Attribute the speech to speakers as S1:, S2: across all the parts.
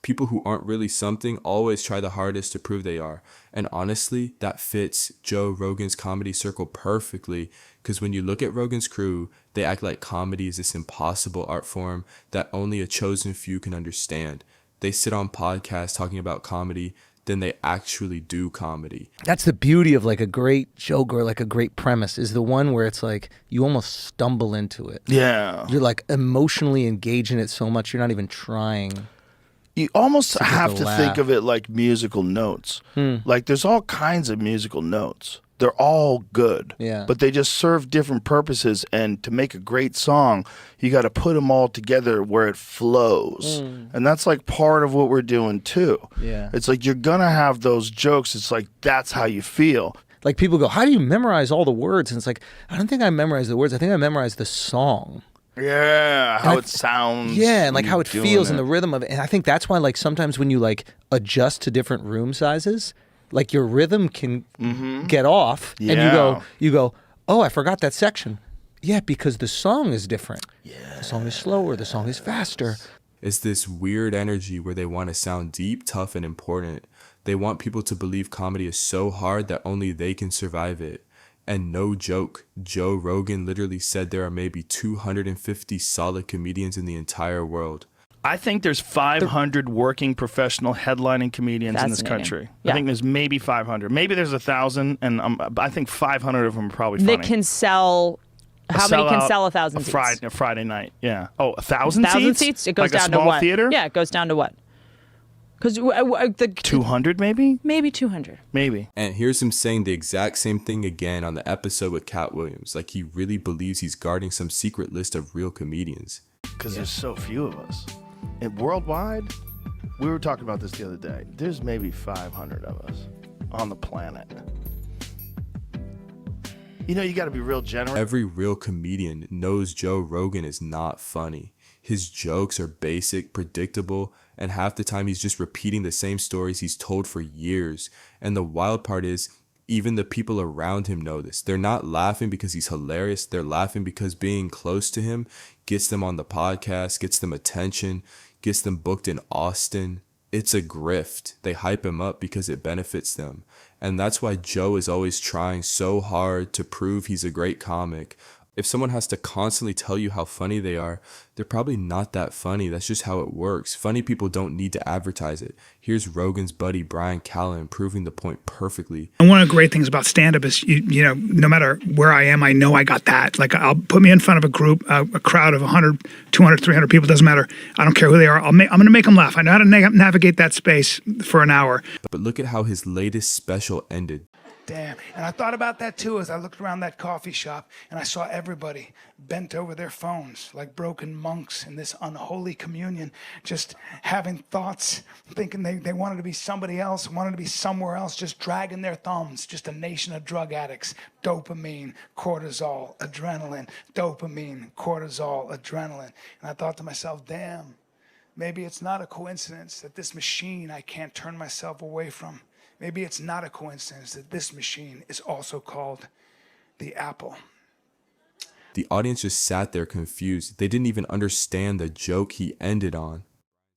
S1: People who aren't really something always try the hardest to prove they are. And honestly, that fits Joe Rogan's comedy circle perfectly, because when you look at Rogan's crew, they act like comedy is this impossible art form that only a chosen few can understand. They sit on podcasts talking about comedy, then they actually do comedy.
S2: That's the beauty of like a great joke or like a great premise, is the one where it's like you almost stumble into it.
S3: Yeah.
S2: You're like emotionally engaged in it so much you're not even trying.
S3: You almost have to
S2: laugh.
S3: think of it like musical notes. Like there's all kinds of musical notes. They're all good, but they just serve different purposes. And to make a great song, you got to put them all together where it flows. And that's like part of what we're doing too.
S2: Yeah.
S3: It's like you're going to have those jokes. It's like that's how you feel.
S2: Like people go, how do you memorize all the words? And it's like, I don't think I memorize the words. I think I memorize the song.
S3: Yeah, how it sounds.
S2: Yeah, and like how it feels and the rhythm of it. And I think that's why like sometimes when you like adjust to different room sizes, like your rhythm can get off and you go, oh, I forgot that section. Yeah, because the song is different. Yeah. The song is slower, the song is faster.
S1: It's this weird energy where they want to sound deep, tough, and important. They want people to believe comedy is so hard that only they can survive it. And no joke, Joe Rogan literally said there are maybe 250 solid comedians in the entire world.
S3: I think there's 500 working professional headlining comedians in this country. Yeah. I think there's maybe 500. Maybe there's 1,000, and I think 500 of them are probably funny.
S4: That can sell. How many can sell 1,000 seats?
S3: A Friday night, yeah. Oh, 1,000 seats?
S4: 1,000 seats? It goes
S3: like
S4: down
S3: a small
S4: to what?
S3: Theater?
S4: Yeah, it goes down to what? Because
S3: 200 maybe?
S4: Maybe 200.
S3: Maybe.
S1: And here's him saying the exact same thing again on the episode with Cat Williams. Like he really believes he's guarding some secret list of real comedians.
S3: Because there's so few of us. And worldwide, we were talking about this the other day. There's maybe 500 of us on the planet. You know, you got to be real generous.
S1: Every real comedian knows Joe Rogan is not funny. His jokes are basic, predictable, and half the time he's just repeating the same stories he's told for years. And the wild part is, even the people around him know this. They're not laughing because he's hilarious. They're laughing because being close to him gets them on the podcast, gets them attention, gets them booked in Austin. It's a grift. They hype him up because it benefits them. And that's why Joe is always trying so hard to prove he's a great comic. If someone has to constantly tell you how funny they are, they're probably not that funny. That's just how it works. Funny people don't need to advertise it. Here's Rogan's buddy Brian Callen proving the point perfectly.
S5: And one of the great things about stand-up is, you know, no matter where I am, I know I got that. Like, I'll put me in front of a group, a crowd of 100, 200, 300 people, doesn't matter. I don't care who they are. I'm going to make them laugh. I know how to navigate that space for an hour.
S1: But look at how his latest special ended.
S6: Damn. And I thought about that too as I looked around that coffee shop and I saw everybody bent over their phones like broken monks in this unholy communion, just having thoughts, thinking they wanted to be somebody else, wanted to be somewhere else, just dragging their thumbs, just a nation of drug addicts, dopamine, cortisol, adrenaline, dopamine, cortisol, adrenaline. And I thought to myself, damn, maybe it's not a coincidence that this machine I can't turn myself away from. Maybe it's not a coincidence that this machine is also called the Apple.
S1: The audience just sat there confused. They didn't even understand the joke he ended on.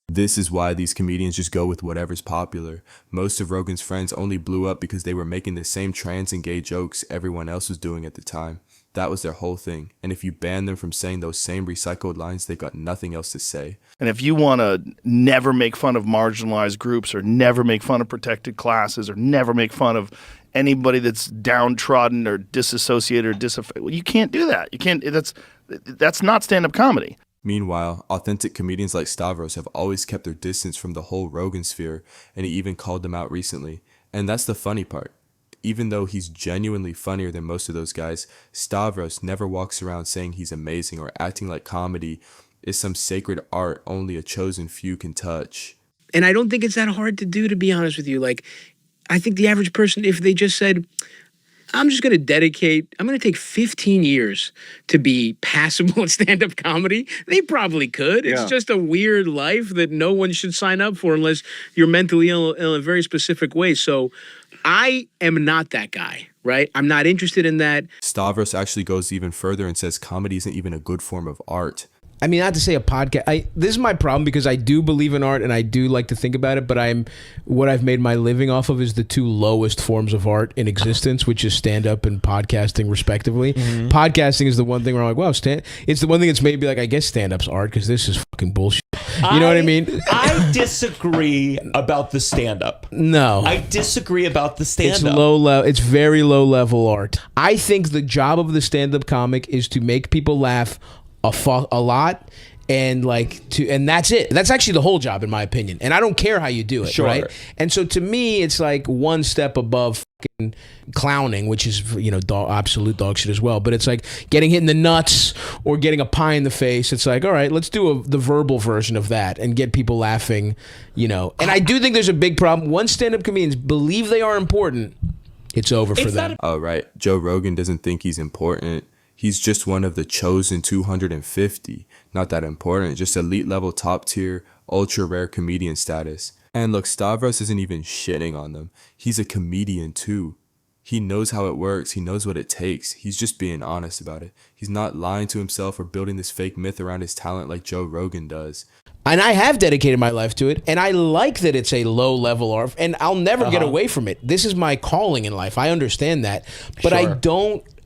S1: This is why these comedians just go with whatever's popular. Most of Rogan's friends only blew up because they were making the same trans and gay jokes everyone else was doing at the time. That was their whole thing. And if you ban them from saying those same recycled lines, they've got nothing else to say.
S3: And if you want to never make fun of marginalized groups or never make fun of protected classes or never make fun of anybody that's downtrodden or disassociated or disaffected, well, you can't do that. You can't. That's not stand-up comedy.
S1: Meanwhile, authentic comedians like Stavros have always kept their distance from the whole Rogan sphere, and he even called them out recently. And that's the funny part. Even though he's genuinely funnier than most of those guys, Stavros never walks around saying he's amazing or acting like comedy is some sacred art only a chosen few can touch.
S7: And I don't think it's that hard to do, to be honest with you. Like, I think the average person, if they just said, I'm going to take 15 years to be passable at stand-up comedy, they probably could. It's just a weird life that no one should sign up for unless you're mentally ill in a very specific way. So I am not that guy, right? I'm not interested in that.
S1: Stavros actually goes even further and says comedy isn't even a good form of art.
S7: I mean, not to say a podcast. This is my problem because I do believe in art and I do like to think about it, but what I've made my living off of is the two lowest forms of art in existence, which is stand-up and podcasting, respectively. Mm-hmm. Podcasting is the one thing where I'm like, wow, it's the one thing that's made me like, I guess stand-up's art because this is fucking bullshit. You know what I mean?
S8: I disagree about the stand-up.
S7: No.
S8: I disagree about the stand-up.
S7: It's low level. It's very low-level art. I think the job of the stand-up comic is to make people laugh a lot, and and that's it. That's actually the whole job, in my opinion. And I don't care how you do it, right? And so to me, it's like one step above fucking clowning, which is absolute dog shit as well. But it's like getting hit in the nuts or getting a pie in the face. It's like, all right, let's do the verbal version of that and get people laughing. And I do think there's a big problem. Once stand-up comedians believe they are important, it's over for them.
S1: Oh, right. Joe Rogan doesn't think he's important. He's just one of the chosen 250. Not that important, just elite level, top tier, ultra rare comedian status. And look, Stavros isn't even shitting on them. He's a comedian too. He knows how it works. He knows what it takes. He's just being honest about it. He's not lying to himself or building this fake myth around his talent like Joe Rogan does.
S7: And I have dedicated my life to it, and I like that it's a low-level art, and I'll never get away from it. This is my calling in life. I understand that. But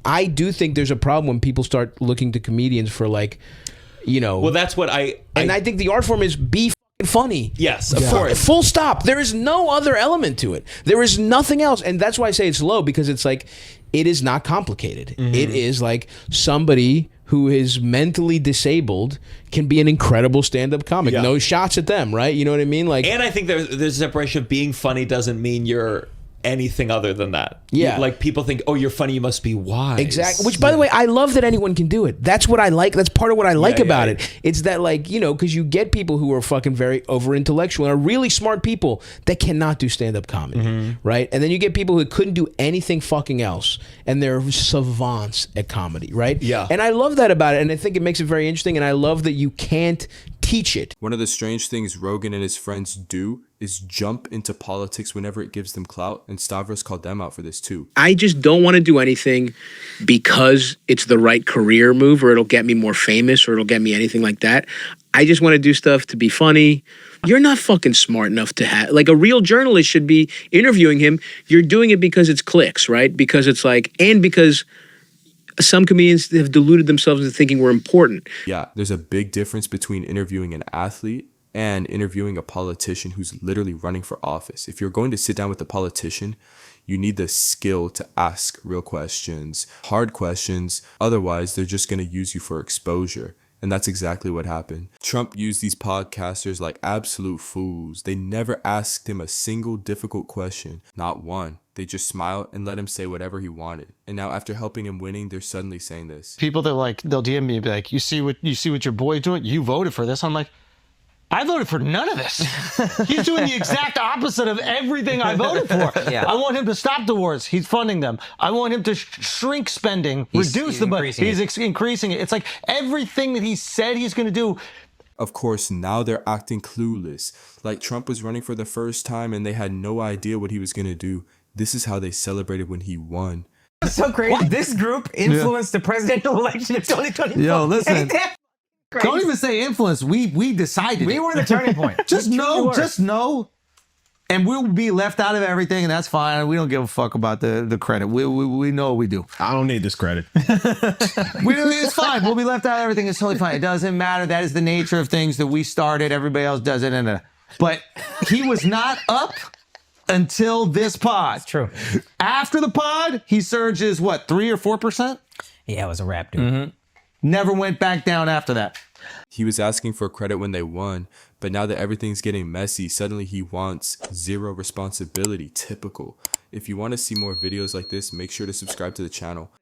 S7: I do think there's a problem when people start looking to comedians for
S8: Well, that's what I
S7: think the art form is be funny.
S8: Yes, of course.
S7: Full stop. There is no other element to it. There is nothing else. And that's why I say it's low, because it's like, it is not complicated. Mm-hmm. It is like somebody who is mentally disabled can be an incredible stand-up comic. Yeah. No shots at them, right? You know what I mean?
S8: And I think there's a separation of being funny doesn't mean you're anything other than that.
S7: Yeah.
S8: Like people think, oh, you're funny, you must be wise.
S7: Exactly. Which, by the way, I love that anyone can do it. That's what I like. That's part of what I like about it. It's that because you get people who are fucking very over intellectual and are really smart people that cannot do stand-up comedy, right? And then you get people who couldn't do anything fucking else and they're savants at comedy, right?
S8: Yeah.
S7: And I love that about it, and I think it makes it very interesting, and I love that you can't teach it.
S1: One of the strange things Rogan and his friends do is jump into politics whenever it gives them clout, and Stavros called them out for this too.
S7: I just don't want to do anything because it's the right career move or it'll get me more famous or it'll get me anything like that. I just want to do stuff to be funny. You're not fucking smart enough to have, a real journalist should be interviewing him. You're doing it because it's clicks, right? Because it's and because some comedians have deluded themselves into thinking we're important.
S1: Yeah, there's a big difference between interviewing an athlete and interviewing a politician who's literally running for office. If you're going to sit down with a politician, you need the skill to ask real questions, hard questions. Otherwise, they're just going to use you for exposure. And that's exactly what happened. Trump used these podcasters like absolute fools. They never asked him a single difficult question, not one. They just smiled and let him say whatever he wanted. And now after helping him winning, they're suddenly saying this.
S9: People, they'll DM me and be like, you see what your boy's doing? You voted for this. I'm like, I voted for none of this. He's doing the exact opposite of everything I voted for. Yeah. I want him to stop the wars. He's funding them. I want him to shrink spending, reduce the budget. He's increasing it. It's like everything that he said he's going to do.
S1: Of course, now they're acting clueless. Like Trump was running for the first time and they had no idea what he was going to do. This is how they celebrated when he won.
S10: It's so crazy. What? This group influenced the presidential election of 2024.
S9: Yo, listen. Don't even say influence. We decided.
S10: We were the turning point.
S9: just know, and we'll be left out of everything, and that's fine. We don't give a fuck about the credit. We know what we do.
S11: I don't need this credit.
S9: It's fine. We'll be left out of everything. It's totally fine. It doesn't matter. That is the nature of things that we started. Everybody else does it. But he was not up until this pod.
S10: It's true.
S9: After the pod, he surges, 3 or 4%?
S10: Yeah, it was a wrap, dude.
S9: Mm-hmm. Never went back down after that.
S1: He was asking for credit when they won, but now that everything's getting messy, suddenly he wants zero responsibility. Typical. If you want to see more videos like this, make sure to subscribe to the channel.